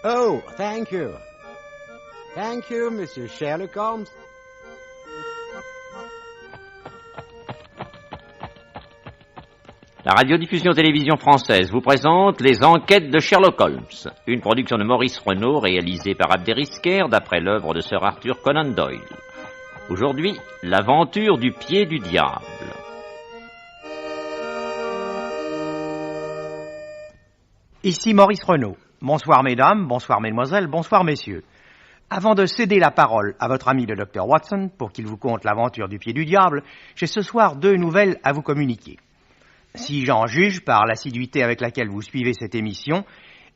Oh, thank you. Thank you, Monsieur Sherlock Holmes. La radiodiffusion télévision française vous présente Les Enquêtes de Sherlock Holmes, une production de Maurice Renaud réalisée par Abderrizquer d'après l'œuvre de Sir Arthur Conan Doyle. Aujourd'hui, l'aventure du pied du diable. Ici Maurice Renaud. Bonsoir mesdames, bonsoir mesdemoiselles, bonsoir messieurs. Avant de céder la parole à votre ami le Dr Watson pour qu'il vous conte l'aventure du pied du diable, j'ai ce soir 2 nouvelles à vous communiquer. Si j'en juge par l'assiduité avec laquelle vous suivez cette émission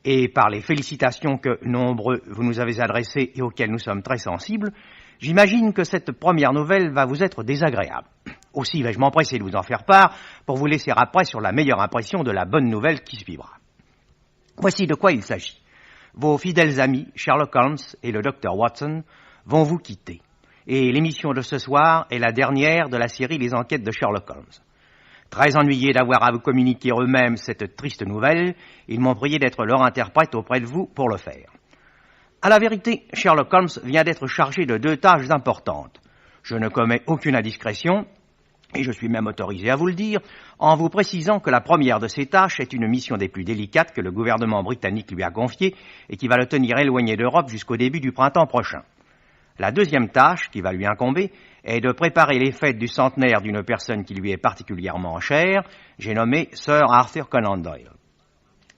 et par les félicitations que nombreux vous nous avez adressées et auxquelles nous sommes très sensibles, j'imagine que cette première nouvelle va vous être désagréable. Aussi vais-je m'empresser de vous en faire part pour vous laisser après sur la meilleure impression de la bonne nouvelle qui suivra. Voici de quoi il s'agit. Vos fidèles amis, Sherlock Holmes et le Dr Watson, vont vous quitter. Et l'émission de ce soir est la dernière de la série Les Enquêtes de Sherlock Holmes. Très ennuyés d'avoir à vous communiquer eux-mêmes cette triste nouvelle, ils m'ont prié d'être leur interprète auprès de vous pour le faire. À la vérité, Sherlock Holmes vient d'être chargé de 2 tâches importantes. Je ne commets aucune indiscrétion, et je suis même autorisé à vous le dire, en vous précisant que la première de ces tâches est une mission des plus délicates que le gouvernement britannique lui a confiée et qui va le tenir éloigné d'Europe jusqu'au début du printemps prochain. La deuxième tâche, qui va lui incomber, est de préparer les fêtes du centenaire d'une personne qui lui est particulièrement chère, j'ai nommé Sir Arthur Conan Doyle.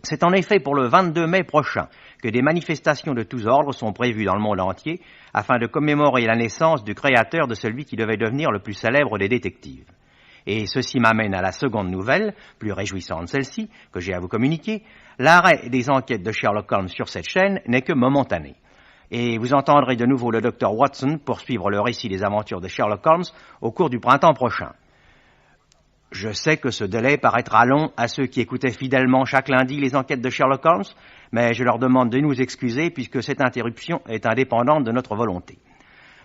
C'est en effet pour le 22 mai prochain que des manifestations de tous ordres sont prévues dans le monde entier afin de commémorer la naissance du créateur de celui qui devait devenir le plus célèbre des détectives. Et ceci m'amène à la seconde nouvelle, plus réjouissante celle-ci, que j'ai à vous communiquer. L'arrêt des enquêtes de Sherlock Holmes sur cette chaîne n'est que momentané. Et vous entendrez de nouveau le Dr Watson poursuivre le récit des aventures de Sherlock Holmes au cours du printemps prochain. Je sais que ce délai paraîtra long à ceux qui écoutaient fidèlement chaque lundi les enquêtes de Sherlock Holmes, mais je leur demande de nous excuser puisque cette interruption est indépendante de notre volonté.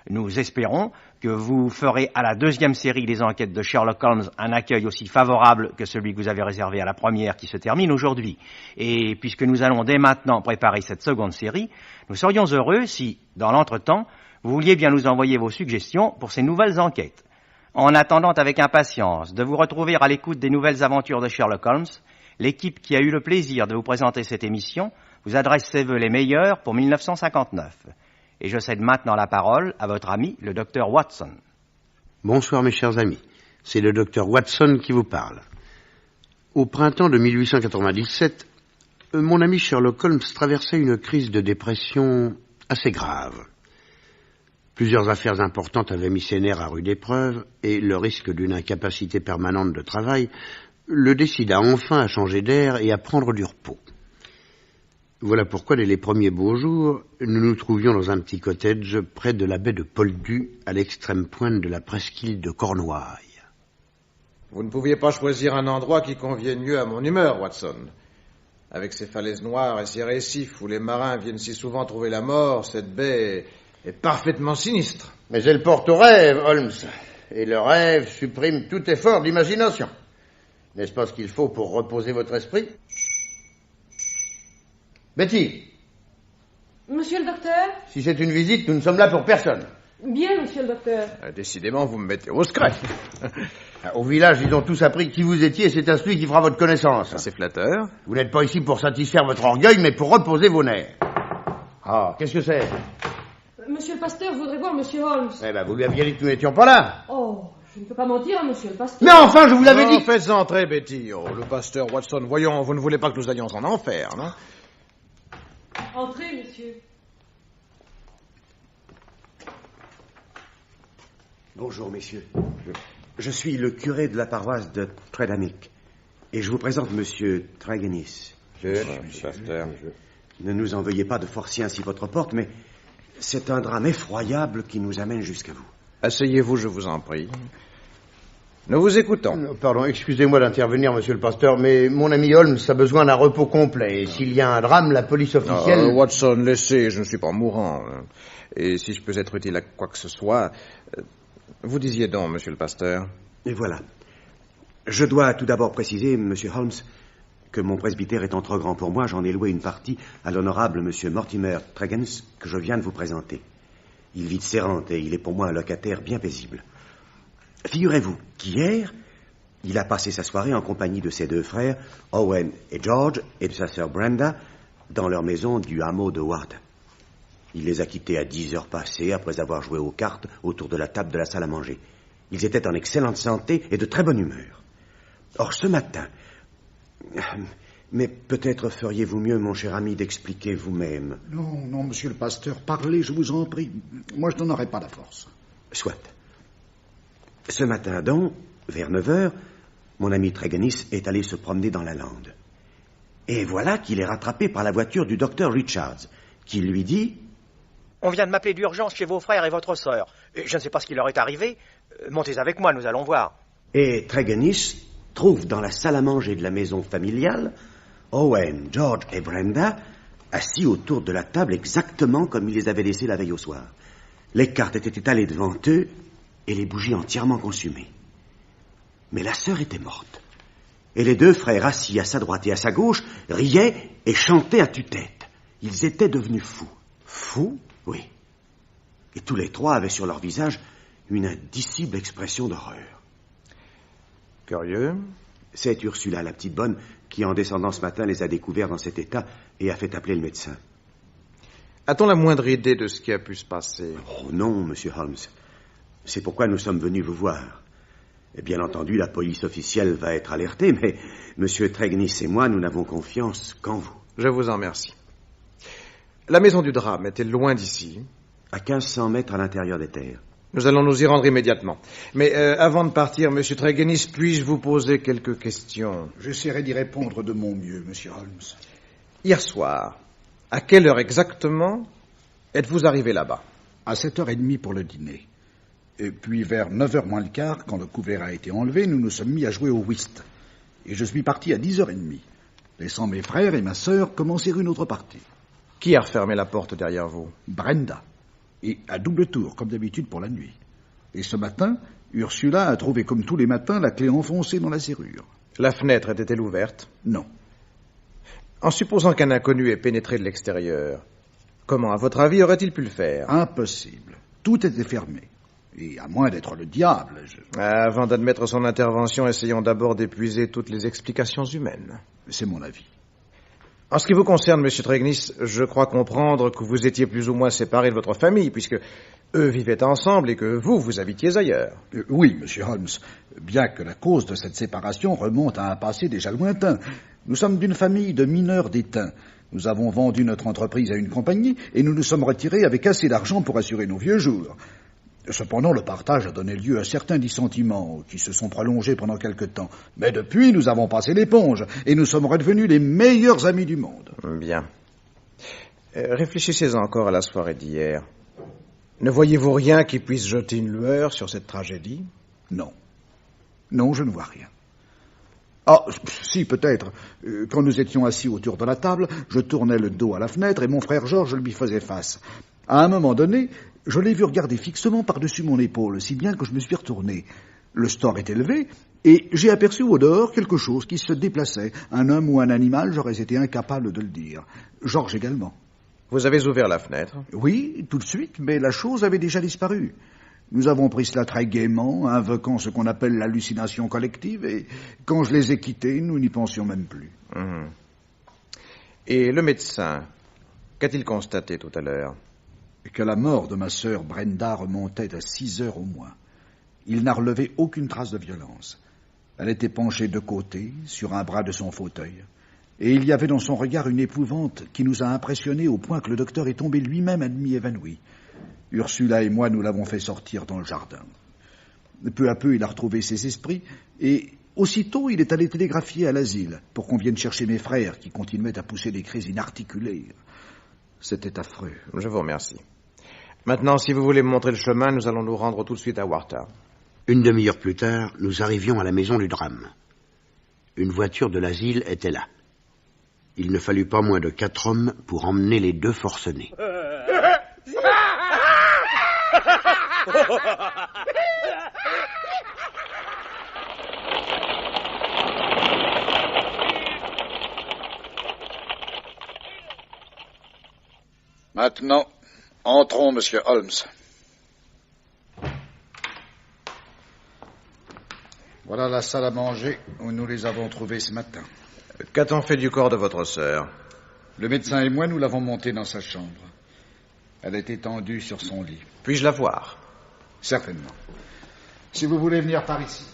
Nous espérons que vous ferez à la deuxième série des enquêtes de Sherlock Holmes un accueil aussi favorable que celui que vous avez réservé à la première qui se termine aujourd'hui. Et puisque nous allons dès maintenant préparer cette seconde série, nous serions heureux si, dans l'entretemps, vous vouliez bien nous envoyer vos suggestions pour ces nouvelles enquêtes. En attendant avec impatience de vous retrouver à l'écoute des nouvelles aventures de Sherlock Holmes, l'équipe qui a eu le plaisir de vous présenter cette émission vous adresse ses vœux les meilleurs pour 1959. Et je cède maintenant la parole à votre ami, le Dr Watson. Bonsoir mes chers amis, c'est le Dr Watson qui vous parle. Au printemps de 1897, mon ami Sherlock Holmes traversait une crise de dépression assez grave. Plusieurs affaires importantes avaient mis ses nerfs à rude épreuve et le risque d'une incapacité permanente de travail le décida enfin à changer d'air et à prendre du repos. Voilà pourquoi, dès les premiers beaux jours, nous nous trouvions dans un petit cottage près de la baie de Poldhu, à l'extrême pointe de la presqu'île de Cornouailles. Vous ne pouviez pas choisir un endroit qui convienne mieux à mon humeur, Watson. Avec ses falaises noires et ses récifs où les marins viennent si souvent trouver la mort, cette baie est parfaitement sinistre. Mais elle porte au rêve, Holmes. Et le rêve supprime tout effort d'imagination. N'est-ce pas ce qu'il faut pour reposer votre esprit ? Betty, Monsieur le docteur ? si c'est une visite, nous ne sommes là pour personne. Bien, monsieur le docteur. Décidément, vous me mettez au secret. Au village, ils ont tous appris qui vous étiez et c'est à celui qui fera votre connaissance. C'est flatteur. Vous n'êtes pas ici pour satisfaire votre orgueil, mais pour reposer vos nerfs. Ah, qu'est-ce que c'est ? Monsieur le pasteur voudrait voir monsieur Holmes. Eh ben, vous lui aviez dit que nous n'étions pas là. Oh, je ne peux pas mentir à monsieur le pasteur. Mais enfin, je vous l'avais dit. Faites entrer, Betty. Oh, le pasteur Watson, voyons, vous ne voulez pas que nous allions en enfer, non ? Entrez, monsieur. Bonjour, messieurs. Je suis le curé de la paroisse de Tredamick. Et je vous présente monsieur Tregennis. Pasteur. Ne nous en veuillez pas de forcer ainsi votre porte, mais c'est un drame effroyable qui nous amène jusqu'à vous. Asseyez-vous, je vous en prie. Nous vous écoutons. Pardon, excusez-moi d'intervenir, monsieur le pasteur, mais mon ami Holmes a besoin d'un repos complet. Et s'il y a un drame, la police officielle... Watson, laissez, je ne suis pas mourant. Et si je peux être utile à quoi que ce soit... Vous disiez donc, monsieur le pasteur. Et voilà. Je dois tout d'abord préciser, monsieur Holmes, que mon presbytère étant trop grand pour moi, j'en ai loué une partie à l'honorable monsieur Mortimer Tregens, que je viens de vous présenter. Il vit de ses rentes et il est pour moi un locataire bien paisible. Figurez-vous qu'hier, il a passé sa soirée en compagnie de ses 2 frères, Owen et George, et de sa sœur Brenda, dans leur maison du hameau de Ward. Il les a quittés à 10 heures passées, après avoir joué aux cartes autour de la table de la salle à manger. Ils étaient en excellente santé et de très bonne humeur. Or, ce matin... Mais peut-être feriez-vous mieux, mon cher ami, d'expliquer vous-même. Non, monsieur le pasteur, parlez, je vous en prie. Moi, je n'en aurai pas la force. Soit. Ce matin, donc, vers 9 heures, mon ami Tregenis est allé se promener dans la lande. Et voilà qu'il est rattrapé par la voiture du docteur Richards, qui lui dit... On vient de m'appeler d'urgence chez vos frères et votre sœur. Je ne sais pas ce qui leur est arrivé. Montez avec moi, nous allons voir. Et Tregenis trouve dans la salle à manger de la maison familiale Owen, George et Brenda assis autour de la table exactement comme ils les avaient laissés la veille au soir. Les cartes étaient étalées devant eux et les bougies entièrement consumées. Mais la sœur était morte. Et les 2 frères assis à sa droite et à sa gauche riaient et chantaient à tue-tête. Ils étaient devenus fous. Fous? Oui. Et tous les 3 avaient sur leur visage une indicible expression d'horreur. Curieux. C'est Ursula, la petite bonne, qui en descendant ce matin les a découverts dans cet état et a fait appeler le médecin. A-t-on la moindre idée de ce qui a pu se passer? Oh non, monsieur Holmes. C'est pourquoi nous sommes venus vous voir. Et bien entendu, la police officielle va être alertée, mais monsieur Tregenis et moi, nous n'avons confiance qu'en vous. Je vous en remercie. La maison du drame est-elle loin d'ici? À 1500 mètres à l'intérieur des terres. Nous allons nous y rendre immédiatement. Mais avant de partir, monsieur Tregenis, puis-je vous poser quelques questions? J'essaierai d'y répondre de mon mieux, monsieur Holmes. Hier soir, à quelle heure exactement êtes-vous arrivé là-bas? À 7h30 pour le dîner. Et puis vers 9h moins le quart, quand le couvert a été enlevé, nous nous sommes mis à jouer au whist. Et je suis parti à 10h30, laissant mes frères et ma sœur commencer une autre partie. Qui a refermé la porte derrière vous? Brenda. Et à double tour, comme d'habitude pour la nuit. Et ce matin, Ursula a trouvé comme tous les matins la clé enfoncée dans la serrure. La fenêtre était-elle ouverte? Non. En supposant qu'un inconnu ait pénétré de l'extérieur, comment, à votre avis, aurait-il pu le faire? Impossible. Tout était fermé. Et à moins d'être le diable, Avant d'admettre son intervention, essayons d'abord d'épuiser toutes les explications humaines. C'est mon avis. En ce qui vous concerne, monsieur Tregenis, je crois comprendre que vous étiez plus ou moins séparés de votre famille, puisque eux vivaient ensemble et que vous habitiez ailleurs. Oui, monsieur Holmes, bien que la cause de cette séparation remonte à un passé déjà lointain. Nous sommes d'une famille de mineurs d'étain. Nous avons vendu notre entreprise à une compagnie et nous nous sommes retirés avec assez d'argent pour assurer nos vieux jours. Cependant, le partage a donné lieu à certains dissentiments qui se sont prolongés pendant quelque temps. Mais depuis, nous avons passé l'éponge et nous sommes redevenus les meilleurs amis du monde. Bien. Réfléchissez encore à la soirée d'hier. Ne voyez-vous rien qui puisse jeter une lueur sur cette tragédie? Non. Non, je ne vois rien. Ah, si, peut-être. Quand nous étions assis autour de la table, je tournais le dos à la fenêtre et mon frère Georges lui faisait face. À un moment donné, je l'ai vu regarder fixement par-dessus mon épaule, si bien que je me suis retourné. Le store est élevé, et j'ai aperçu au dehors quelque chose qui se déplaçait. Un homme ou un animal, j'aurais été incapable de le dire. Georges également. Vous avez ouvert la fenêtre? Oui, tout de suite, mais la chose avait déjà disparu. Nous avons pris cela très gaiement, invoquant ce qu'on appelle l'hallucination collective, et quand je les ai quittés, nous n'y pensions même plus. Mmh. Et le médecin, qu'a-t-il constaté tout à l'heure? Que la mort de ma sœur Brenda remontait à 6 heures au moins. Il n'a relevé aucune trace de violence. Elle était penchée de côté, sur un bras de son fauteuil, et il y avait dans son regard une épouvante qui nous a impressionnés au point que le docteur est tombé lui-même à demi évanoui. Ursula et moi, nous l'avons fait sortir dans le jardin. Peu à peu, il a retrouvé ses esprits, et aussitôt, il est allé télégraphier à l'asile pour qu'on vienne chercher mes frères qui continuaient à pousser des cris inarticulés. C'était affreux. Je vous remercie. Maintenant, si vous voulez me montrer le chemin, nous allons nous rendre tout de suite à Wartown. Une demi-heure plus tard, nous arrivions à la maison du drame. Une voiture de l'asile était là. Il ne fallut pas moins de 4 hommes pour emmener les 2 forcenés. Maintenant, entrons, monsieur Holmes. Voilà la salle à manger où nous les avons trouvés ce matin. Qu'a-t-on fait du corps de votre sœur? Le médecin et moi, nous l'avons montée dans sa chambre. Elle est étendue sur son lit. Puis-je la voir? Certainement. Si vous voulez venir par ici.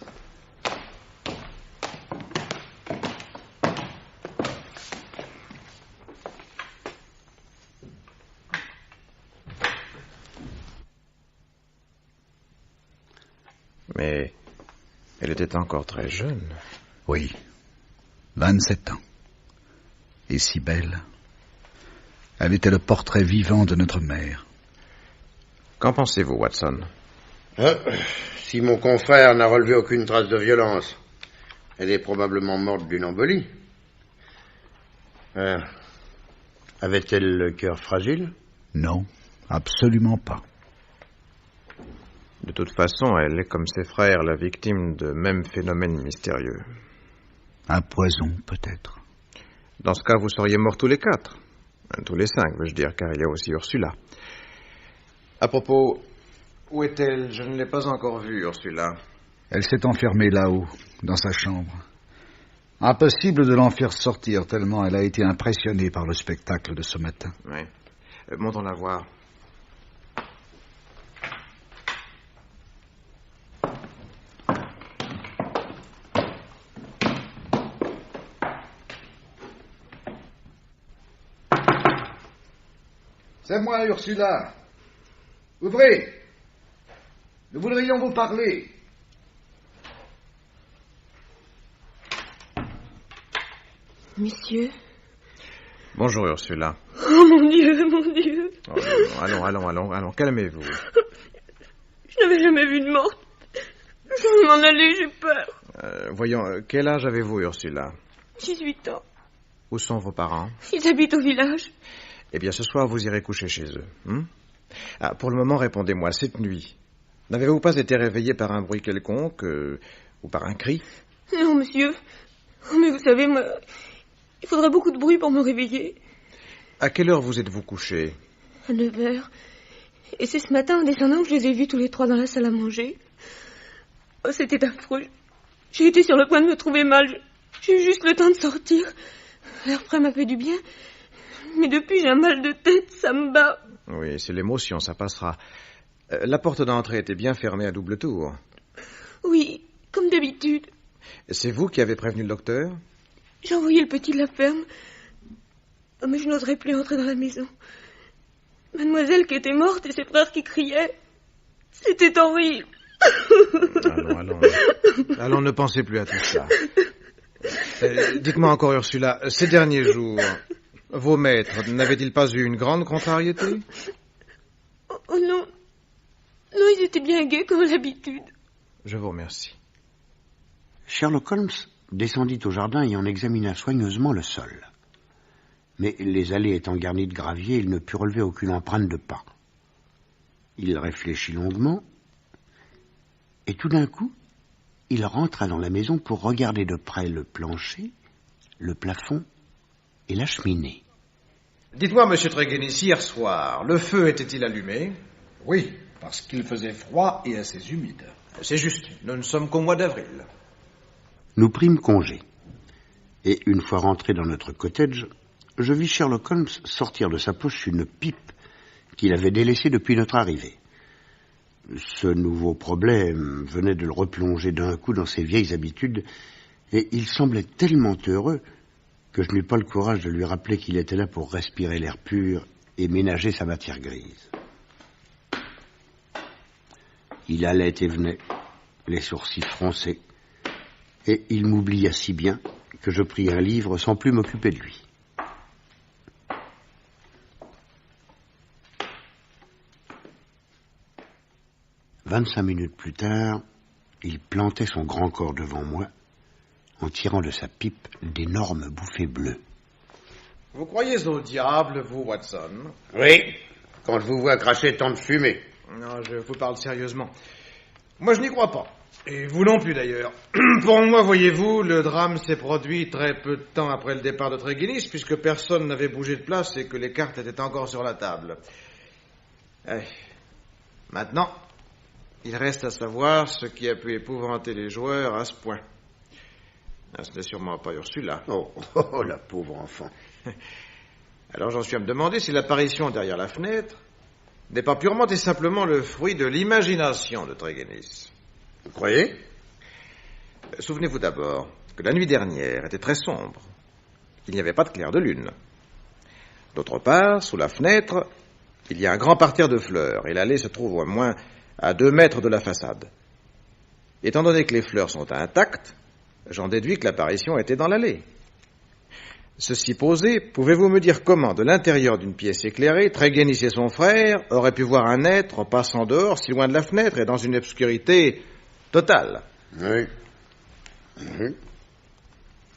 Mais elle était encore très jeune. Oui, 27 ans. Et si belle. Elle était le portrait vivant de notre mère. Qu'en pensez-vous, Watson? Si mon confrère n'a relevé aucune trace de violence, elle est probablement morte d'une embolie. Avait-elle le cœur fragile? Non, absolument pas. De toute façon, elle est comme ses frères, la victime de mêmes phénomènes mystérieux. Un poison, peut-être. Dans ce cas, vous seriez morts tous les 4. Tous les 5, veux-je dire, car il y a aussi Ursula. À propos, où est-elle? Je ne l'ai pas encore vue, Ursula. Elle s'est enfermée là-haut, dans sa chambre. Impossible de l'en faire sortir, tellement elle a été impressionnée par le spectacle de ce matin. Oui. Montons la voir. C'est moi, Ursula. Ouvrez. Nous voudrions vous parler. Monsieur. Bonjour, Ursula. Oh mon Dieu. Oh, allons, calmez-vous. Je n'avais jamais vu de morte. Je vais m'en aller, j'ai peur. Voyons, quel âge avez-vous, Ursula? 18 ans. Où sont vos parents? Ils habitent au village. Eh bien, ce soir, vous irez coucher chez eux. Pour le moment, répondez-moi, cette nuit, n'avez-vous pas été réveillé par un bruit quelconque ou par un cri? Non, monsieur. Mais vous savez, moi, il faudrait beaucoup de bruit pour me réveiller. À quelle heure vous êtes-vous couché? À 9h. Et c'est ce matin, en descendant, que je les ai vus tous les 3 dans la salle à manger. Oh, c'était affreux. J'ai été sur le point de me trouver mal. J'ai eu juste le temps de sortir. L'air frais m'a fait du bien. Mais depuis, j'ai un mal de tête, ça me bat. Oui, c'est l'émotion, ça passera. La porte d'entrée était bien fermée à double tour. Oui, comme d'habitude. C'est vous qui avez prévenu le docteur? J'ai envoyé le petit de la ferme. Oh, mais je n'oserais plus entrer dans la maison. Mademoiselle qui était morte et ses frères qui criaient. C'était horrible. Allons, ne pensez plus à tout ça. Dites-moi encore, Ursula, ces derniers jours, vos maîtres n'avaient-ils pas eu une grande contrariété? Oh non. Non, ils étaient bien gais comme d'habitude. Je vous remercie. Sherlock Holmes descendit au jardin et en examina soigneusement le sol. Mais les allées étant garnies de gravier, il ne put relever aucune empreinte de pas. Il réfléchit longuement, et tout d'un coup, il rentra dans la maison pour regarder de près le plancher, le plafond et la cheminée. Dites-moi, monsieur Tregennis, hier soir, le feu était-il allumé? Oui, parce qu'il faisait froid et assez humide. C'est juste, nous ne sommes qu'au mois d'avril. Nous prîmes congé, et une fois rentré dans notre cottage, je vis Sherlock Holmes sortir de sa poche une pipe qu'il avait délaissée depuis notre arrivée. Ce nouveau problème venait de le replonger d'un coup dans ses vieilles habitudes, et il semblait tellement heureux que je n'eus pas le courage de lui rappeler qu'il était là pour respirer l'air pur et ménager sa matière grise. Il allait et venait, les sourcils froncés, et il m'oublia si bien que je pris un livre sans plus m'occuper de lui. « 25 minutes plus tard, il plantait son grand corps devant moi, en tirant de sa pipe d'énormes bouffées bleues. « Vous croyez au diable, vous, Watson? » Oui, quand je vous vois cracher tant de fumée. Non, je vous parle sérieusement. Moi, je n'y crois pas. Et vous non plus, d'ailleurs. Pour moi, voyez-vous, le drame s'est produit très peu de temps après le départ de Treguinis, puisque personne n'avait bougé de place et que les cartes étaient encore sur la table. Maintenant, il reste à savoir ce qui a pu épouvanter les joueurs à ce point. Ce n'est sûrement pas Ursula. Oh, la pauvre enfant. Alors j'en suis à me demander si l'apparition derrière la fenêtre n'est pas purement et simplement le fruit de l'imagination de Treguinis. Vous croyez? Souvenez-vous d'abord que la nuit dernière était très sombre. Il n'y avait pas de clair de lune. D'autre part, sous la fenêtre, il y a un grand parterre de fleurs et l'allée se trouve au moins à 2 mètres de la façade. Étant donné que les fleurs sont intactes, j'en déduis que l'apparition était dans l'allée. Ceci posé, pouvez-vous me dire comment, de l'intérieur d'une pièce éclairée, Treguinis et son frère auraient pu voir un être passant dehors, si loin de la fenêtre et dans une obscurité totale? Oui.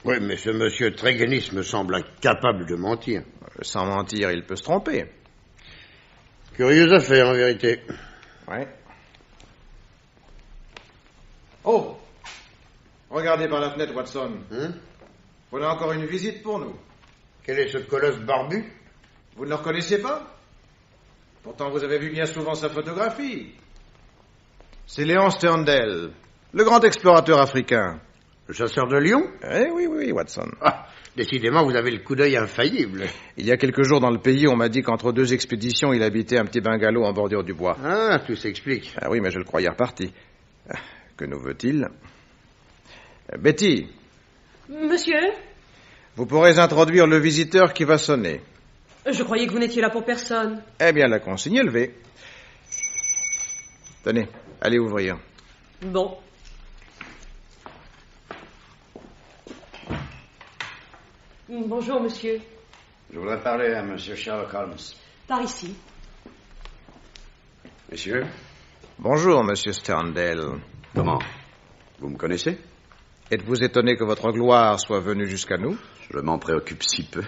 Oui, mais ce monsieur Treguinis me semble incapable de mentir. Sans mentir, il peut se tromper. Curieuse affaire, en vérité. Ouais. Oh! Regardez par la fenêtre, Watson. Voilà encore une visite pour nous. Quel est ce colosse barbu? Vous ne le reconnaissez pas? Pourtant, vous avez vu bien souvent sa photographie. C'est Léon Sterndale, le grand explorateur africain. Le chasseur de lions? Oui, Watson. Ah, décidément, vous avez le coup d'œil infaillible. Il y a quelques jours dans le pays, on m'a dit qu'entre 2 expéditions, il habitait un petit bungalow en bordure du bois. Ah, tout s'explique. Ah oui, mais je le croyais reparti. Que nous veut-il? Betty. Monsieur? Vous pourrez introduire le visiteur qui va sonner. Je croyais que vous n'étiez là pour personne. Eh bien, la consigne est levée. Tenez, allez ouvrir. Bon. Bonjour, monsieur. Je voudrais parler à monsieur Sherlock Holmes. Par ici. Monsieur? Bonjour, monsieur Sterndale. Comment? Vous me connaissez? Êtes-vous étonné que votre gloire soit venue jusqu'à nous? Je m'en préoccupe si peu.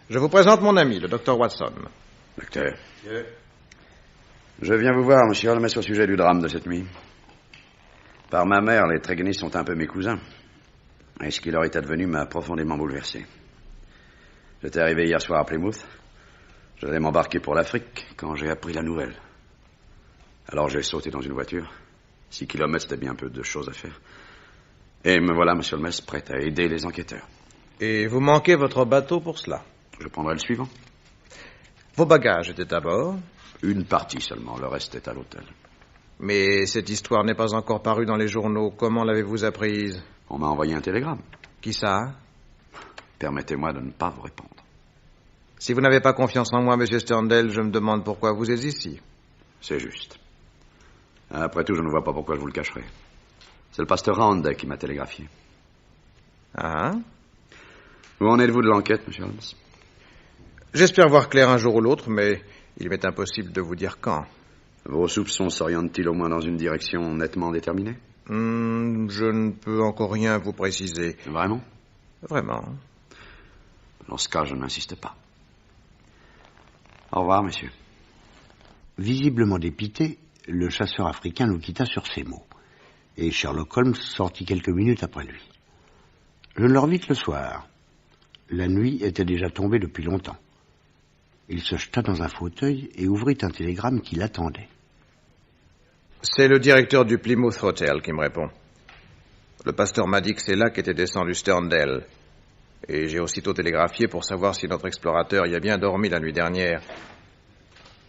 Je vous présente mon ami, le docteur Watson. Docteur. Je viens vous voir, monsieur Holmes, au sujet du drame de cette nuit. Par ma mère, les Treguinis sont un peu mes cousins. Et ce qui leur est advenu m'a profondément bouleversé. J'étais arrivé hier soir à Plymouth. Je devais m'embarquer pour l'Afrique quand j'ai appris la nouvelle. Alors j'ai sauté dans une voiture. 6 kilomètres, c'était bien peu de choses à faire. Et me voilà, monsieur Holmes, prêt à aider les enquêteurs. Et vous manquez votre bateau pour cela? Je prendrai le suivant. Vos bagages étaient à bord? Une partie seulement, le reste est à l'hôtel. Mais cette histoire n'est pas encore parue dans les journaux. Comment l'avez-vous apprise? On m'a envoyé un télégramme. Qui ça? Permettez-moi de ne pas vous répondre. Si vous n'avez pas confiance en moi, monsieur Sterndale, je me demande pourquoi vous êtes ici. C'est juste. Après tout, je ne vois pas pourquoi je vous le cacherai. C'est le pasteur Round qui m'a télégraphié. Ah? Où en êtes-vous de l'enquête, monsieur Holmes? J'espère voir clair un jour ou l'autre, mais il m'est impossible de vous dire quand. Vos soupçons s'orientent-ils au moins dans une direction nettement déterminée? Je ne peux encore rien vous préciser. Vraiment? Vraiment. Dans ce cas, je n'insiste pas. Au revoir, monsieur. Visiblement dépité, le chasseur africain nous quitta sur ces mots. Et Sherlock Holmes sortit quelques minutes après lui. Je ne le revis que le soir. La nuit était déjà tombée depuis longtemps. Il se jeta dans un fauteuil et ouvrit un télégramme qui l'attendait. C'est le directeur du Plymouth Hotel qui me répond. Le pasteur m'a dit que c'est là qu'était descendu Sterndale. Et j'ai aussitôt télégraphié pour savoir si notre explorateur y a bien dormi la nuit dernière.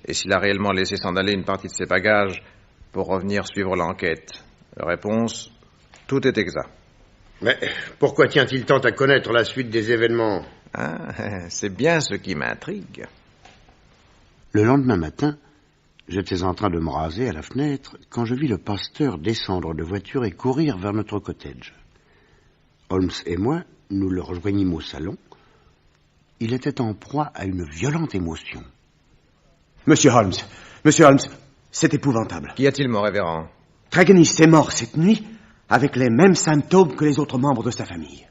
Et s'il a réellement laissé s'en aller une partie de ses bagages pour revenir suivre l'enquête. Réponse, tout est exact. Mais pourquoi tient-il tant à connaître la suite des événements? Ah, c'est bien ce qui m'intrigue. Le lendemain matin, j'étais en train de me raser à la fenêtre quand je vis le pasteur descendre de voiture et courir vers notre cottage. Holmes et moi, nous le rejoignîmes au salon. Il était en proie à une violente émotion. Monsieur Holmes, c'est épouvantable. Qu'y a-t-il, mon révérend? Treguinis est mort cette nuit avec les mêmes symptômes que les autres membres de sa famille.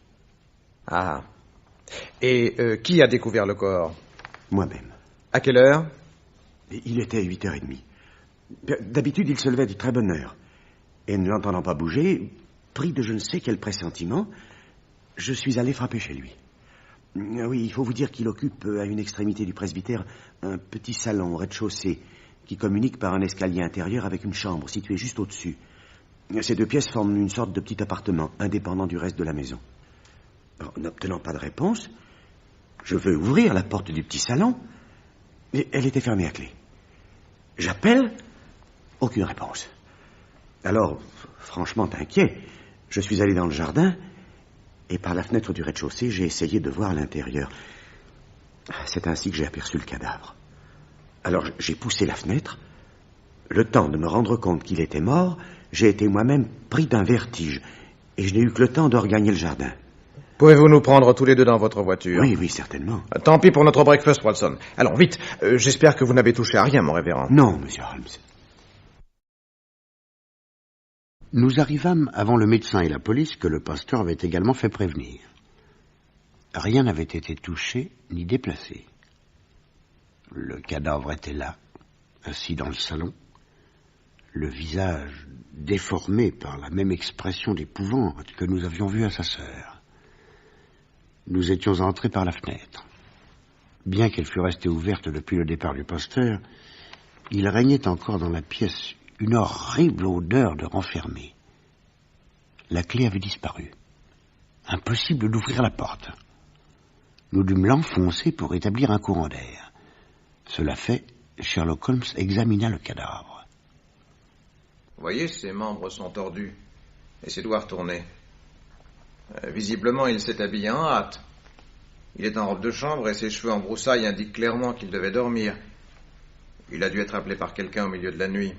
Ah. Et qui a découvert le corps? Moi-même. À quelle heure? Il était 8h30. D'habitude, il se levait de très bonne heure. Et ne l'entendant pas bouger, pris de je ne sais quel pressentiment, je suis allé frapper chez lui. Oui, il faut vous dire qu'il occupe à une extrémité du presbytère un petit salon au rez-de-chaussée qui communique par un escalier intérieur avec une chambre située juste au-dessus. Ces deux pièces forment une sorte de petit appartement indépendant du reste de la maison. Alors, n'obtenant pas de réponse, je veux ouvrir la porte du petit salon, mais elle était fermée à clé. J'appelle, aucune réponse. Alors, franchement inquiet, je suis allé dans le jardin et par la fenêtre du rez-de-chaussée, j'ai essayé de voir l'intérieur. C'est ainsi que j'ai aperçu le cadavre. Alors, j'ai poussé la fenêtre. Le temps de me rendre compte qu'il était mort, j'ai été moi-même pris d'un vertige et je n'ai eu que le temps de regagner le jardin. Pouvez-vous nous prendre tous les deux dans votre voiture? Oui, certainement. Tant pis pour notre breakfast, Watson. Allons, vite. J'espère que vous n'avez touché à rien, mon révérend. Non, monsieur Holmes. Nous arrivâmes avant le médecin et la police que le pasteur avait également fait prévenir. Rien n'avait été touché ni déplacé. Le cadavre était là, assis dans le salon, le visage déformé par la même expression d'épouvante que nous avions vue à sa sœur. Nous étions entrés par la fenêtre. Bien qu'elle fût restée ouverte depuis le départ du pasteur, il régnait encore dans la pièce une horrible odeur de renfermé. La clé avait disparu. Impossible d'ouvrir la porte. Nous dûmes l'enfoncer pour établir un courant d'air. Cela fait, Sherlock Holmes examina le cadavre. Vous voyez, ses membres sont tordus et ses doigts retournés. Visiblement, il s'est habillé en hâte. Il est en robe de chambre et ses cheveux en broussailles indiquent clairement qu'il devait dormir. Il a dû être appelé par quelqu'un au milieu de la nuit.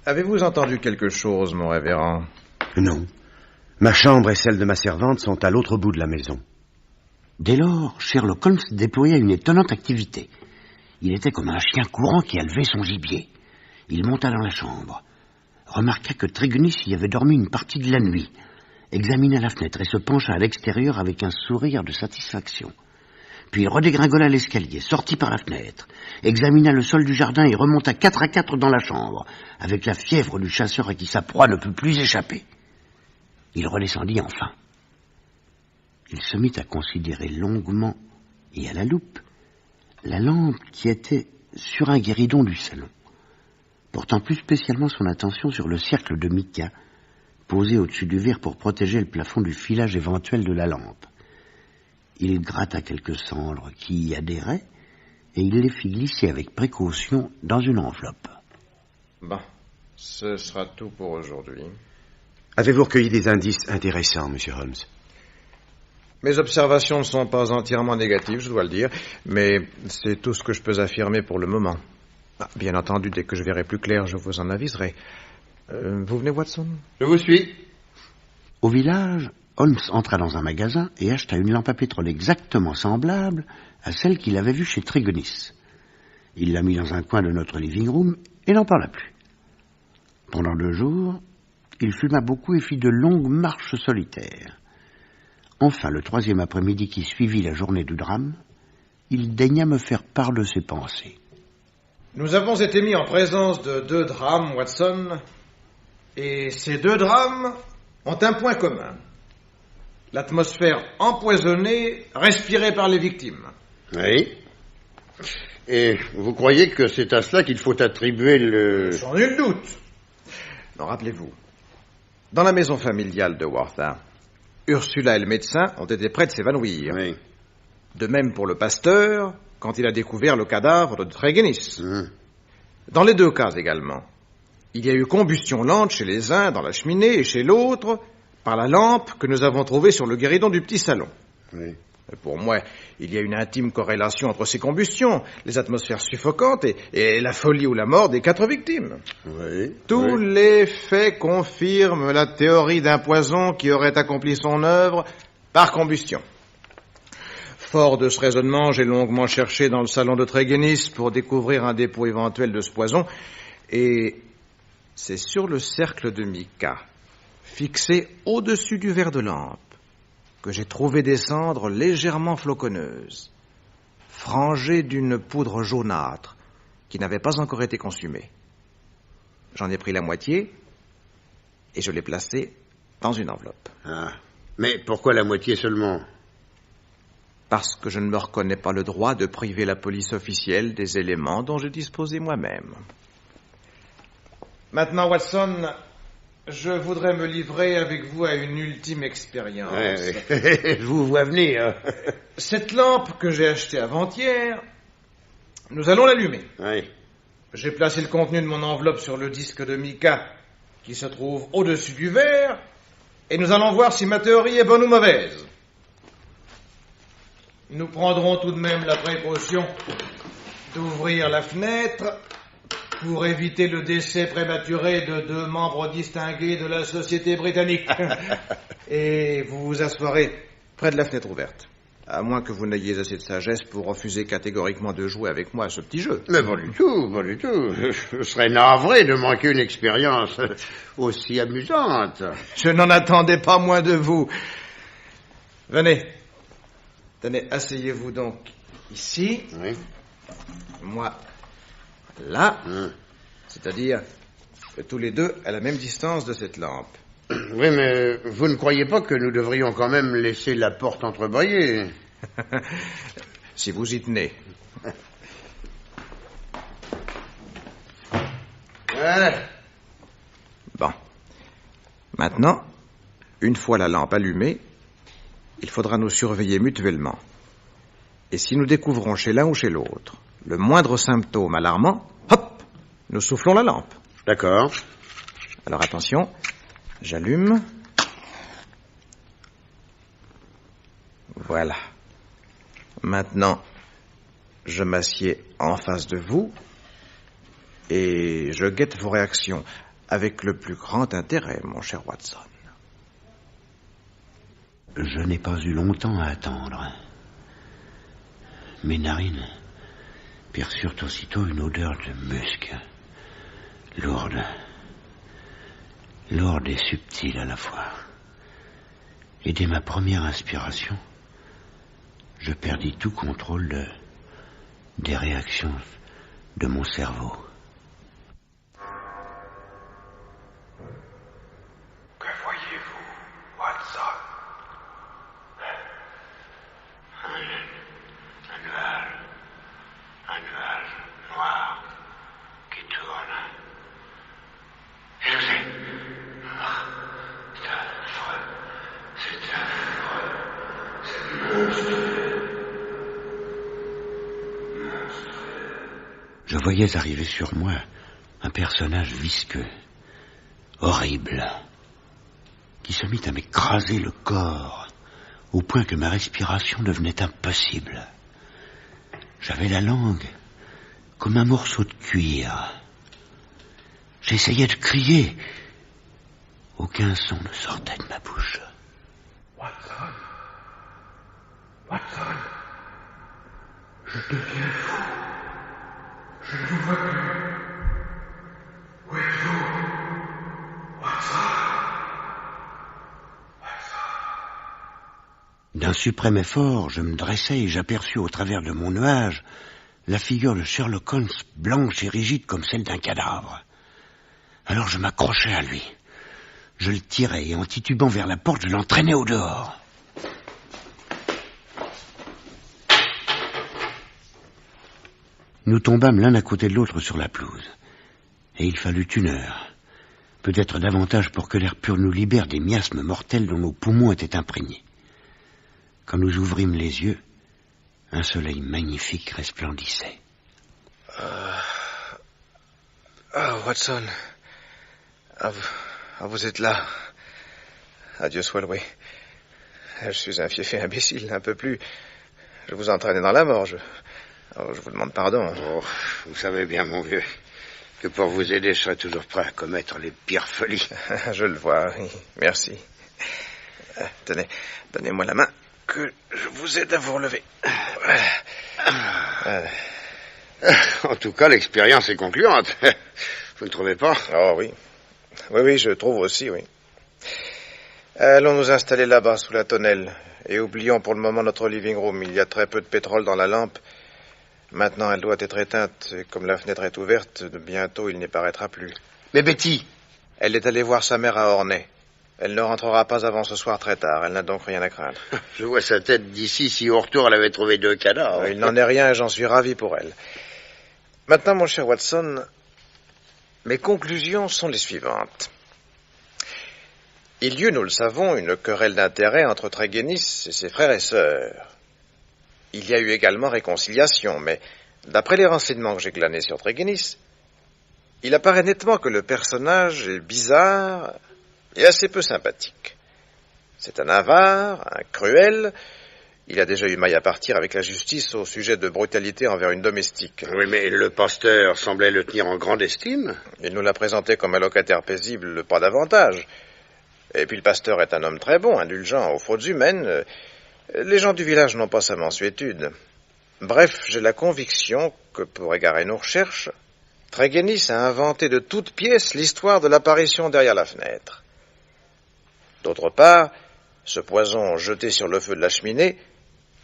Avez-vous entendu quelque chose, mon révérend? Non. Ma chambre et celle de ma servante sont à l'autre bout de la maison. Dès lors, Sherlock Holmes déploya une étonnante activité. Il était comme un chien courant qui a levé son gibier. Il monta dans la chambre, remarqua que Trégunis y avait dormi une partie de la nuit, examina la fenêtre et se pencha à l'extérieur avec un sourire de satisfaction. Puis il redégringola l'escalier, sortit par la fenêtre, examina le sol du jardin et remonta 4 à 4 dans la chambre, avec la fièvre du chasseur à qui sa proie ne peut plus échapper. Il redescendit enfin. Il se mit à considérer longuement et à la loupe la lampe qui était sur un guéridon du salon, portant plus spécialement son attention sur le cercle de mica posé au-dessus du verre pour protéger le plafond du filage éventuel de la lampe. Il gratta quelques cendres qui y adhéraient et il les fit glisser avec précaution dans une enveloppe. Bon, ce sera tout pour aujourd'hui. Avez-vous recueilli des indices intéressants, monsieur Holmes? Mes observations ne sont pas entièrement négatives, je dois le dire, mais c'est tout ce que je peux affirmer pour le moment. Bien entendu, dès que je verrai plus clair, je vous en aviserai. Vous venez, Watson? Je vous suis. Au village, Holmes entra dans un magasin et acheta une lampe à pétrole exactement semblable à celle qu'il avait vue chez Trégunis. Il la mit dans un coin de notre living room et n'en parla plus. Pendant 2 jours, il fuma beaucoup et fit de longues marches solitaires. Enfin, le 3e après-midi qui suivit la journée du drame, il daigna me faire part de ses pensées. Nous avons été mis en présence de 2 drames, Watson, et ces 2 drames ont un point commun. L'atmosphère empoisonnée respirée par les victimes. Oui. Et vous croyez que c'est à cela qu'il faut attribuer le... Sans nul doute. Non, rappelez-vous, dans la maison familiale de Wortham, Ursula et le médecin ont été près de s'évanouir. Oui. De même pour le pasteur, quand il a découvert le cadavre de Trégunis. Dans les 2 cas également, il y a eu combustion lente chez les uns dans la cheminée et chez l'autre par la lampe que nous avons trouvée sur le guéridon du petit salon. Oui. Pour moi, il y a une intime corrélation entre ces combustions, les atmosphères suffocantes et la folie ou la mort des 4 victimes. Oui. Tous les faits confirment la théorie d'un poison qui aurait accompli son œuvre par combustion. Fort de ce raisonnement, j'ai longuement cherché dans le salon de Trégunis pour découvrir un dépôt éventuel de ce poison, et c'est sur le cercle de mica, fixé au-dessus du verre de lampe, que j'ai trouvé des cendres légèrement floconneuses, frangées d'une poudre jaunâtre qui n'avait pas encore été consumée. J'en ai pris la moitié et je l'ai placé dans une enveloppe. Ah. Mais pourquoi la moitié seulement? Parce que je ne me reconnais pas le droit de priver la police officielle des éléments dont je disposais moi-même. Maintenant, Watson, je voudrais me livrer avec vous à une ultime expérience. Je vous vois venir. Cette lampe que j'ai achetée avant-hier, nous allons l'allumer. Oui. J'ai placé le contenu de mon enveloppe sur le disque de mica qui se trouve au-dessus du verre, et nous allons voir si ma théorie est bonne ou mauvaise. Nous prendrons tout de même la précaution d'ouvrir la fenêtre pour éviter le décès prématuré de 2 membres distingués de la société britannique. Et vous vous asseoirez près de la fenêtre ouverte. À moins que vous n'ayez assez de sagesse pour refuser catégoriquement de jouer avec moi à ce petit jeu. Mais pas du tout, pas du tout. Je serais navré de manquer une expérience aussi amusante. Je n'en attendais pas moins de vous. Venez. Tenez, asseyez-vous donc ici. Oui. Moi, là. C'est-à-dire tous les deux à la même distance de cette lampe. Oui, mais vous ne croyez pas que nous devrions quand même laisser la porte entrebâillée? Si vous y tenez. Voilà. Bon. Maintenant, une fois la lampe allumée, il faudra nous surveiller mutuellement. Et si nous découvrons chez l'un ou chez l'autre le moindre symptôme alarmant, hop, nous soufflons la lampe. D'accord. Alors attention, j'allume. Voilà. Maintenant, je m'assieds en face de vous et je guette vos réactions avec le plus grand intérêt, mon cher Watson. Je n'ai pas eu longtemps à attendre. Mes narines perçurent aussitôt une odeur de musc, lourde et subtile à la fois. Et dès ma première inspiration, je perdis tout contrôle des réactions de mon cerveau. Que voyez-vous, Watson? Un nuage noir qui tourne. Et je sais. C'est affreux. C'est monstrueux. Je voyais arriver sur moi un personnage visqueux, horrible, qui se mit à m'écraser le corps, au point que ma respiration devenait impossible. J'avais la langue comme un morceau de cuir. J'essayais de crier. Aucun son ne sortait de ma bouche. Watson. Watson. Je deviens fou. Je ne vous vois plus. Où êtes-vous? Watson. D'un suprême effort, je me dressai et j'aperçus au travers de mon nuage la figure de Sherlock Holmes, blanche et rigide comme celle d'un cadavre. Alors je m'accrochai à lui. Je le tirai et en titubant vers la porte, je l'entraînai au dehors. Nous tombâmes l'un à côté de l'autre sur la pelouse. Et il fallut 1 heure, peut-être davantage pour que l'air pur nous libère des miasmes mortels dont nos poumons étaient imprégnés. Quand nous ouvrîmes les yeux, un soleil magnifique resplendissait. Watson. Vous êtes là. Adieu soit loué. Je suis un fiefé imbécile, un peu plus. Je vous entraînais dans la mort. Je vous demande pardon. Oh, vous savez bien, mon vieux, que pour vous aider, je serais toujours prêt à commettre les pires folies. Je le vois, oui. Merci. Tenez, donnez-moi la main, que je vous aide à vous relever. En tout cas, l'expérience est concluante. Vous ne trouvez pas? Oh oui. Oui, je trouve aussi, oui. Allons nous installer là-bas, sous la tonnelle. Et oublions pour le moment notre living room. Il y a très peu de pétrole dans la lampe. Maintenant, elle doit être éteinte. Et comme la fenêtre est ouverte, bientôt il n'y paraîtra plus. Mais Betty, Elle est allée voir sa mère à Ornay. Elle ne rentrera pas avant ce soir très tard. Elle n'a donc rien à craindre. Je vois sa tête d'ici si au retour elle avait trouvé 2 cadavres. Il n'en est rien et j'en suis ravi pour elle. Maintenant, mon cher Watson, mes conclusions sont les suivantes. Il y eut, nous le savons, une querelle d'intérêt entre Tregennis et ses frères et sœurs. Il y a eu également réconciliation, mais d'après les renseignements que j'ai glanés sur Tregennis, il apparaît nettement que le personnage est bizarre et assez peu sympathique. C'est un avare, un cruel. Il a déjà eu maille à partir avec la justice au sujet de brutalité envers une domestique. Oui, mais le pasteur semblait le tenir en grande estime. Il nous l'a présenté comme un locataire paisible, pas davantage. Et puis le pasteur est un homme très bon, indulgent aux fautes humaines. Les gens du village n'ont pas sa mansuétude. Bref, j'ai la conviction que pour égarer nos recherches, Tregennis a inventé de toutes pièces l'histoire de l'apparition derrière la fenêtre. D'autre part, ce poison jeté sur le feu de la cheminée,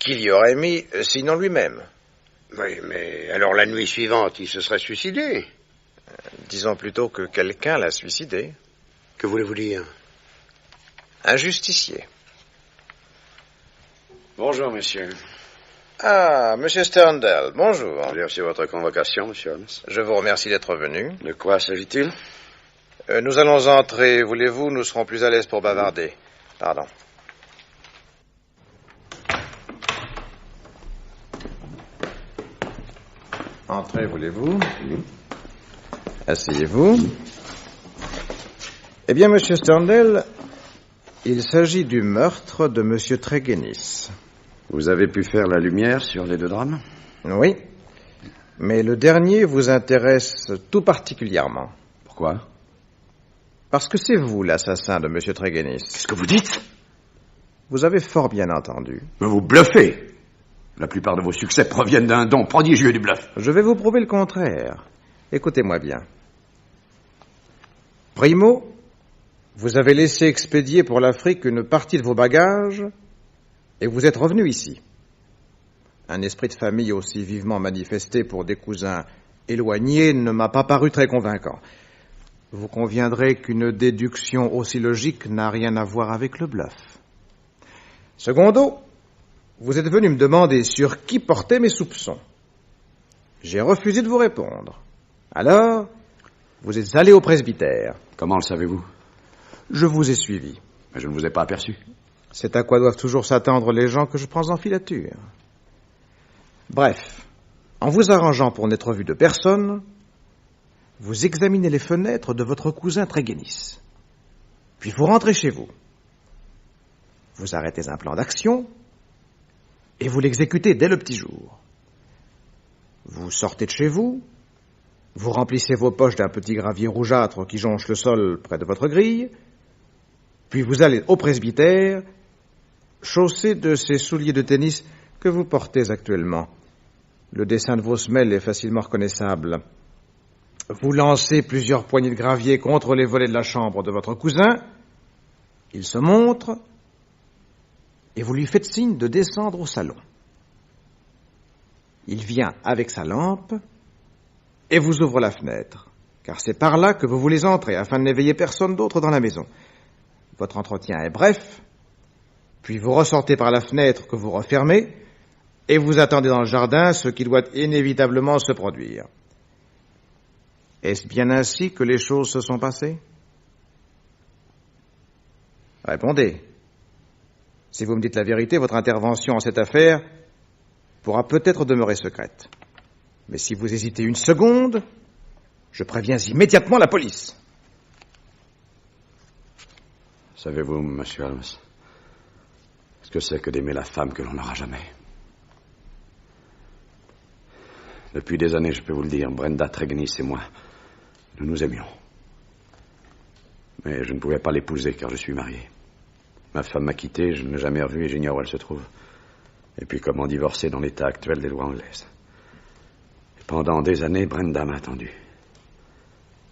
qui l'y aurait mis, sinon lui-même? Oui, mais alors la nuit suivante, il se serait suicidé. Disons plutôt que quelqu'un l'a suicidé. Que voulez-vous dire? Un justicier. Bonjour, monsieur. Ah, monsieur Sterndale, bonjour. J'ai reçu votre convocation, monsieur Holmes. Je vous remercie d'être venu. De quoi s'agit-il? Nous allons entrer, voulez-vous? Nous serons plus à l'aise pour bavarder. Pardon. Entrez, voulez-vous? Asseyez-vous. Eh bien, monsieur Sterndale, il s'agit du meurtre de monsieur Tregennis. Vous avez pu faire la lumière sur les 2 drames? Oui, mais le dernier vous intéresse tout particulièrement. Pourquoi? Parce que c'est vous l'assassin de monsieur Tregennis. Qu'est-ce que vous dites? Vous avez fort bien entendu. Mais vous bluffez. La plupart de vos succès proviennent d'un don prodigieux du bluff. Je vais vous prouver le contraire. Écoutez-moi bien. Primo, vous avez laissé expédier pour l'Afrique une partie de vos bagages et vous êtes revenu ici. Un esprit de famille aussi vivement manifesté pour des cousins éloignés ne m'a pas paru très convaincant. Vous conviendrez qu'une déduction aussi logique n'a rien à voir avec le bluff. Secondo, vous êtes venu me demander sur qui portaient mes soupçons. J'ai refusé de vous répondre. Alors, vous êtes allé au presbytère. Comment le savez-vous? Je vous ai suivi. Mais je ne vous ai pas aperçu. C'est à quoi doivent toujours s'attendre les gens que je prends en filature. Bref, en vous arrangeant pour n'être vu de personne, vous examinez les fenêtres de votre cousin Tregennis. Puis vous rentrez chez vous. Vous arrêtez un plan d'action et vous l'exécutez dès le petit jour. Vous sortez de chez vous, vous remplissez vos poches d'un petit gravier rougeâtre qui jonche le sol près de votre grille, puis vous allez au presbytère, chaussé de ces souliers de tennis que vous portez actuellement. Le dessin de vos semelles est facilement reconnaissable. Vous lancez plusieurs poignées de gravier contre les volets de la chambre de votre cousin, il se montre, et vous lui faites signe de descendre au salon. Il vient avec sa lampe et vous ouvre la fenêtre, car c'est par là que vous voulez entrer, afin de n'éveiller personne d'autre dans la maison. Votre entretien est bref, puis vous ressortez par la fenêtre que vous refermez, et vous attendez dans le jardin ce qui doit inévitablement se produire. Est-ce bien ainsi que les choses se sont passées? Répondez. Si vous me dites la vérité, votre intervention en cette affaire pourra peut-être demeurer secrète. Mais si vous hésitez une seconde, je préviens immédiatement la police. Savez-vous, monsieur Holmes, ce que c'est que d'aimer la femme que l'on n'aura jamais? Depuis des années, je peux vous le dire, Brenda Tregennis et moi, nous nous aimions. Mais je ne pouvais pas l'épouser car je suis marié. Ma femme m'a quitté, je ne l'ai jamais revue et j'ignore où elle se trouve. Et puis comment divorcer dans l'état actuel des lois anglaises? Et pendant des années, Brenda m'a attendu.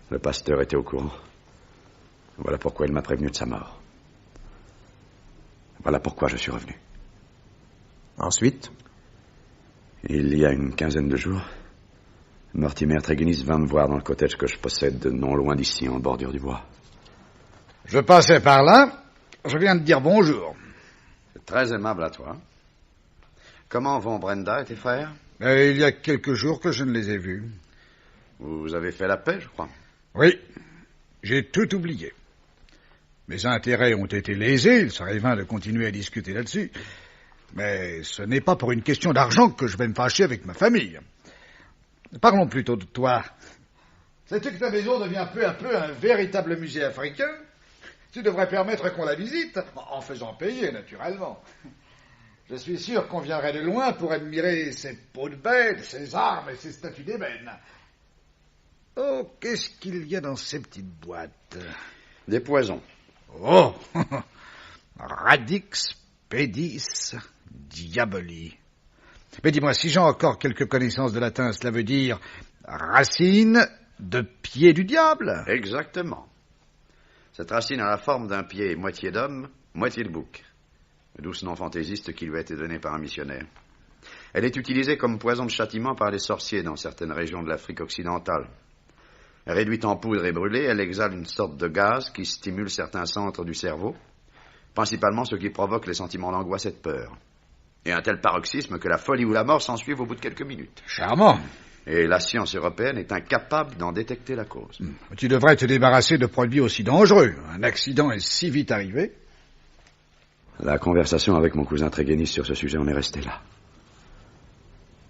Le pasteur était au courant. Voilà pourquoi il m'a prévenu de sa mort. Voilà pourquoi je suis revenu. Ensuite? Il y a une quinzaine de jours, Mortimer Tregennis vint me voir dans le cottage que je possède non loin d'ici, en bordure du bois. Je passais par là. Je viens de dire bonjour. C'est très aimable à toi. Comment vont Brenda et tes frères? Il y a quelques jours que je ne les ai vus. Vous avez fait la paix, je crois. Oui, j'ai tout oublié. Mes intérêts ont été lésés, il serait vain de continuer à discuter là-dessus. Mais ce n'est pas pour une question d'argent que je vais me fâcher avec ma famille. Parlons plutôt de toi. Sais-tu que ta maison devient peu à peu un véritable musée africain? Tu devrais permettre qu'on la visite, en faisant payer, naturellement. Je suis sûr qu'on viendrait de loin pour admirer ces peaux de bête, ces armes et ces statues d'ébène. Oh, qu'est-ce qu'il y a dans ces petites boîtes? Des poisons. Oh, Radix pedis diaboli. Mais dis-moi, si j'ai encore quelques connaissances de latin, cela veut dire racine de pied du diable? Exactement. Cette racine a la forme d'un pied moitié d'homme, moitié de bouc. Le douce nom fantaisiste qui lui a été donné par un missionnaire. Elle est utilisée comme poison de châtiment par les sorciers dans certaines régions de l'Afrique occidentale. Réduite en poudre et brûlée, elle exhale une sorte de gaz qui stimule certains centres du cerveau, principalement ceux qui provoquent les sentiments d'angoisse et de peur. Et un tel paroxysme que la folie ou la mort s'en suivent au bout de quelques minutes. Charmant. Et la science européenne est incapable d'en détecter la cause. Tu devrais te débarrasser de produits aussi dangereux. Un accident est si vite arrivé. La conversation avec mon cousin Tregenis sur ce sujet en est restée là.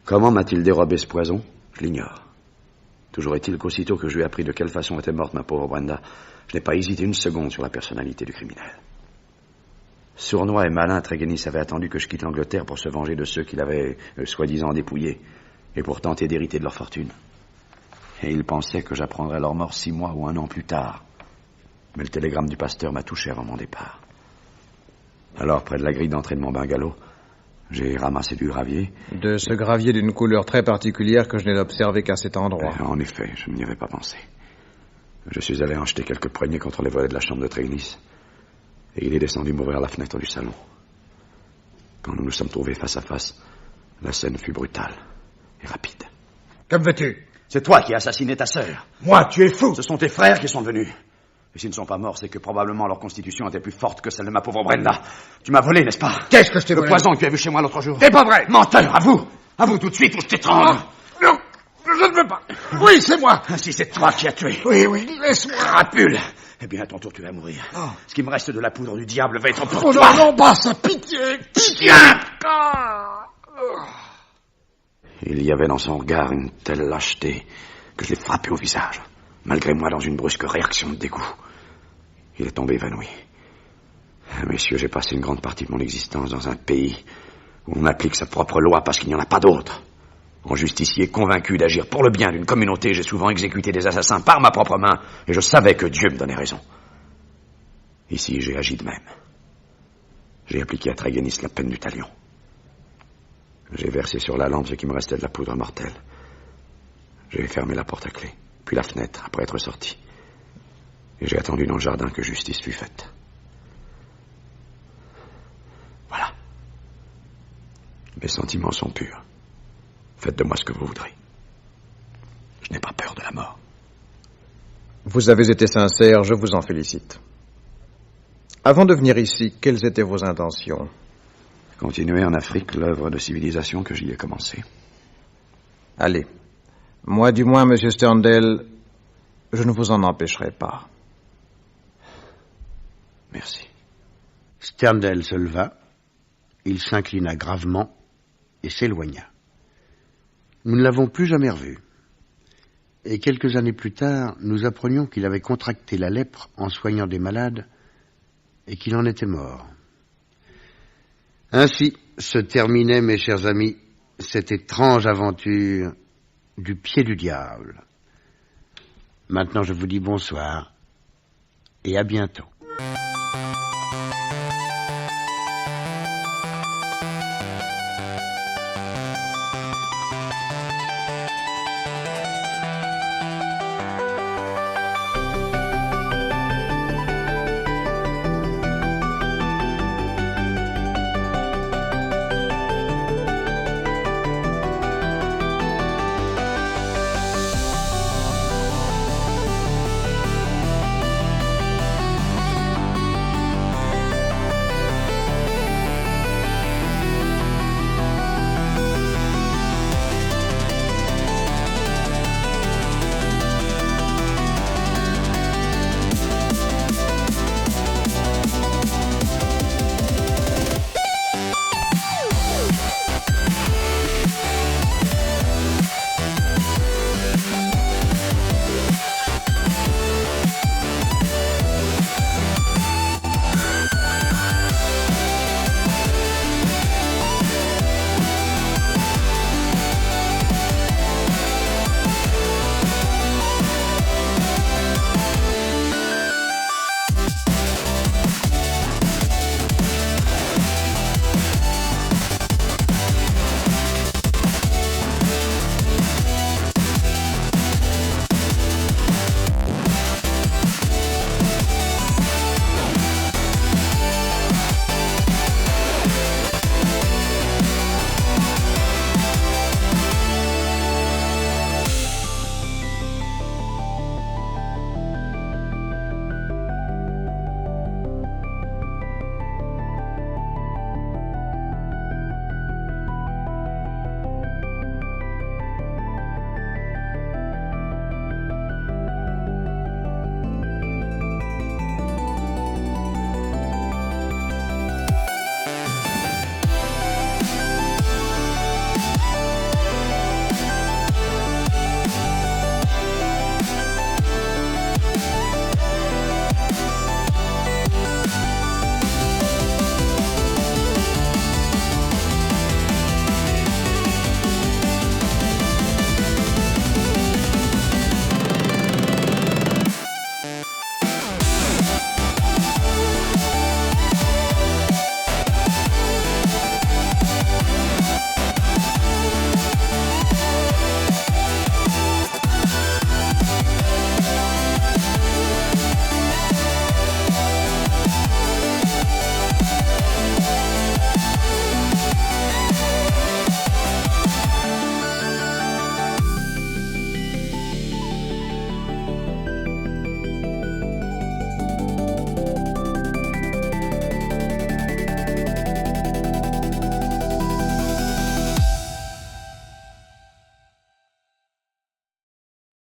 Comment m'a-t-il dérobé ce poison? Je l'ignore. Toujours est-il qu'aussitôt que je lui ai appris de quelle façon était morte ma pauvre Brenda, je n'ai pas hésité une seconde sur la personnalité du criminel. Sournois et malin, Tregenis avait attendu que je quitte l'Angleterre pour se venger de ceux qu'il avait, soi-disant, dépouillés, et pour tenter d'hériter de leur fortune. Et il pensait que j'apprendrais leur mort 6 mois ou 1 an plus tard. Mais le télégramme du pasteur m'a touché avant mon départ. Alors, près de la grille d'entrée de mon bungalow, j'ai ramassé du gravier. De ce gravier d'une couleur très particulière que je n'ai observé qu'à cet endroit. En effet, je n'y avais pas pensé. Je suis allé en jeter quelques poignées contre les volets de la chambre de Tregenis. Et il est descendu m'ouvrir la fenêtre du salon. Quand nous nous sommes trouvés face à face, la scène fut brutale et rapide. Que me veux-tu? C'est toi qui as assassiné ta sœur. Moi, tu es fou. Ce sont tes frères qui sont venus. Et s'ils ne sont pas morts, c'est que probablement leur constitution était plus forte que celle de ma pauvre Brenda. Tu m'as volé, n'est-ce pas? Qu'est-ce que je t'ai volé? Le poison que tu as vu chez moi l'autre jour. C'est pas vrai. Menteur, avoue tout de suite ou je t'étrangle. Non, je ne veux pas. Oui, c'est moi. Si c'est toi qui as tué. Oui, laisse-moi. Crapule. Eh bien, à ton tour, tu vas mourir. Oh. Ce qui me reste de la poudre du diable va être pour toi. Oh non, pas ça, pitié. Tiens. Il y avait dans son regard une telle lâcheté que je l'ai frappé au visage, malgré moi dans une brusque réaction de dégoût. Il est tombé évanoui. Messieurs, j'ai passé une grande partie de mon existence dans un pays où on applique sa propre loi parce qu'il n'y en a pas d'autre. En justicier convaincu d'agir pour le bien d'une communauté, j'ai souvent exécuté des assassins par ma propre main, et je savais que Dieu me donnait raison. Ici, j'ai agi de même. J'ai appliqué à Tregenis la peine du talion. J'ai versé sur la lampe ce qui me restait de la poudre mortelle. J'ai fermé la porte à clé, puis la fenêtre, après être sorti. Et j'ai attendu dans le jardin que justice fût faite. Voilà. Mes sentiments sont purs. Faites de moi ce que vous voudrez. Je n'ai pas peur de la mort. Vous avez été sincère, je vous en félicite. Avant de venir ici, quelles étaient vos intentions? Continuer en Afrique l'œuvre de civilisation que j'y ai commencée. Allez. Moi, du moins, monsieur Sterndale, je ne vous en empêcherai pas. Merci. Sterndale se leva, il s'inclina gravement et s'éloigna. Nous ne l'avons plus jamais revu. Et quelques années plus tard, nous apprenions qu'il avait contracté la lèpre en soignant des malades et qu'il en était mort. Ainsi se terminait, mes chers amis, cette étrange aventure du pied du diable. Maintenant, je vous dis bonsoir et à bientôt.